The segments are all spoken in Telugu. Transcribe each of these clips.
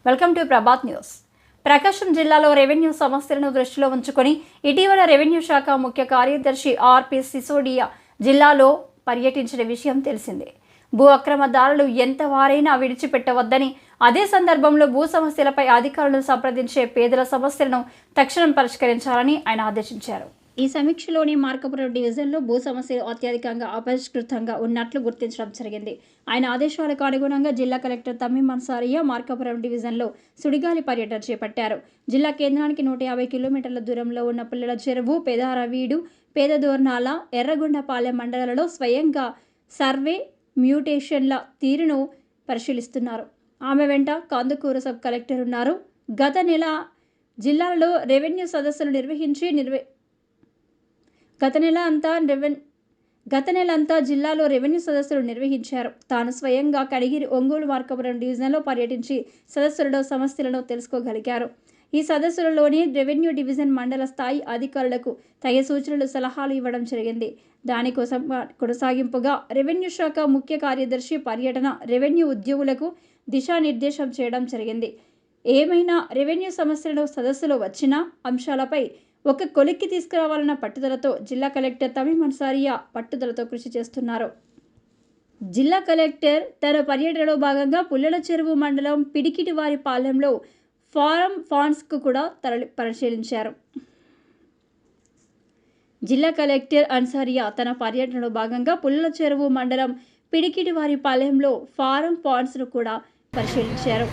Welcome to Prabhat news. Prakasam జిల్లాలో రెవెన్యూ సమస్యలను దృష్టిలో ఉంచుకొని ఇటీవల రెవెన్యూ శాఖ ముఖ్య కార్యదర్శి ఆర్పి సిసోడియా జిల్లాలో పర్యటించిన విషయం తెలిసిందే. భూ అక్రమదారులు ఎంత వారైనా విడిచిపెట్టవద్దని, అదే సందర్భంలో భూ సమస్యలపై అధికారులను సంప్రదించే పేదల సమస్యలను తక్షణం పరిష్కరించాలని ఆయన ఆదేశించారు. ఈ సమీక్షలోని మార్కాపురం డివిజన్లో భూ సమస్యలు అత్యధికంగా అపరిష్కృతంగా ఉన్నట్లు గుర్తించడం జరిగింది. ఆయన ఆదేశాలకు అనుగుణంగా జిల్లా కలెక్టర్ తమీం అన్సారియా మార్కాపురం డివిజన్లో సుడిగాలి పర్యటన చేపట్టారు. జిల్లా కేంద్రానికి 150 కిలోమీటర్ల దూరంలో ఉన్న పుల్లల చెరువు, పెదారవీడు, పేదదోర్నాల, ఎర్రగొండపాలెం మండలాలలో స్వయంగా సర్వే మ్యూటేషన్ల తీరును పరిశీలిస్తున్నారు. ఆమె వెంట కందుకూరు సబ్ కలెక్టర్ ఉన్నారు. గత నెల జిల్లాలో రెవెన్యూ సదస్సులు నిర్వహించి గత నెల అంతా జిల్లాలో రెవెన్యూ సదస్సులు నిర్వహించారు. తాను స్వయంగా కడిగిరి, ఒంగోలు, మార్కాపురం డివిజన్లో పర్యటించి సదస్సులలో సమస్యలను తెలుసుకోగలిగారు. ఈ సదస్సులలోని రెవెన్యూ డివిజన్ మండల స్థాయి అధికారులకు తగిన సూచనలు, సలహాలు ఇవ్వడం జరిగింది. దానికోసం కొనసాగింపుగా రెవెన్యూ శాఖ ముఖ్య కార్యదర్శి పర్యటన రెవెన్యూ ఉద్యోగులకు దిశానిర్దేశం చేయడం జరిగింది. ఏమైనా రెవెన్యూ సమస్యలను సదస్సులో వచ్చిన అంశాలపై ఒక కొలిక్కి తీసుకురావాలన్న పట్టుదలతో జిల్లా కలెక్టర్ తమీం అన్సారియా పట్టుదలతో కృషి చేస్తున్నారు. జిల్లా కలెక్టర్ తన పర్యటనలో భాగంగా పుల్లల చెరువు మండలం పిడికిటివారి పాలెంలో ఫారం ఫాండ్స్కు కూడా పరిశీలించారు. జిల్లా కలెక్టర్ అన్సారియా తన పర్యటనలో భాగంగా పుల్లల చెరువు మండలం పిడికిటివారి పాలెంలో ఫారం ఫాండ్స్ను కూడా పరిశీలించారు.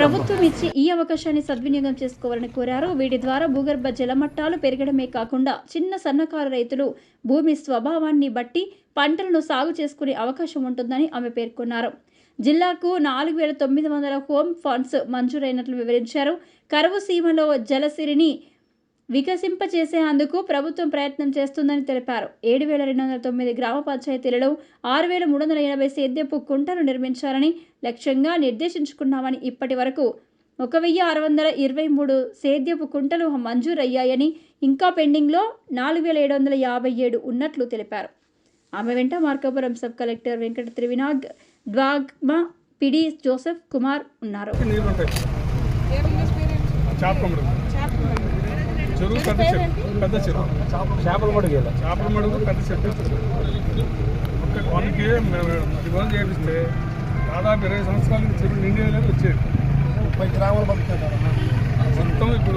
ప్రభుత్వం ఇచ్చి ఈ అవకాశాన్ని సద్వినియోగం చేసుకోవాలని కోరారు. వీటి ద్వారా భూగర్భ జలమట్టాలు పెరగడమే కాకుండా చిన్న సన్నకారు రైతులు భూమి స్వభావాన్ని బట్టి పంటలను సాగు చేసుకునే అవకాశం ఉంటుందని ఆమె పేర్కొన్నారు. జిల్లాకు 4,900 హోమ్ ఫండ్స్ మంజూరైనట్లు వివరించారు. కరువు సీమలో జలసిరిని వికసింపచేసేందుకు ప్రభుత్వం ప్రయత్నం చేస్తుందని తెలిపారు. 7,209 గ్రామ పంచాయతీలలో 6,380 సేద్యపు కుంటలు నిర్మించాలని లక్ష్యంగా నిర్దేశించుకున్నామని, ఇప్పటి వరకు 1,623 సేద్యపు కుంటలు మంజూరయ్యాయని, ఇంకా పెండింగ్లో 4,757 ఉన్నట్లు తెలిపారు. ఆమె వెంట మార్కాపురం సబ్ కలెక్టర్ వెంకట త్రివినాగ్, డ్వాగ్మా పిడి జోసెఫ్ కుమార్ ఉన్నారు. చెరువు పెద్ద చెరువు చేపల మడుగు పెద్ద చెరువు. ఒక 1 కిలోమీటర్ చేపిస్తే దాదాపు 20 సంవత్సరాల నుంచి చెరువు నిండేది వచ్చేది. 30 గ్రామాలు బతుకుతారు మొత్తం. ఇప్పుడు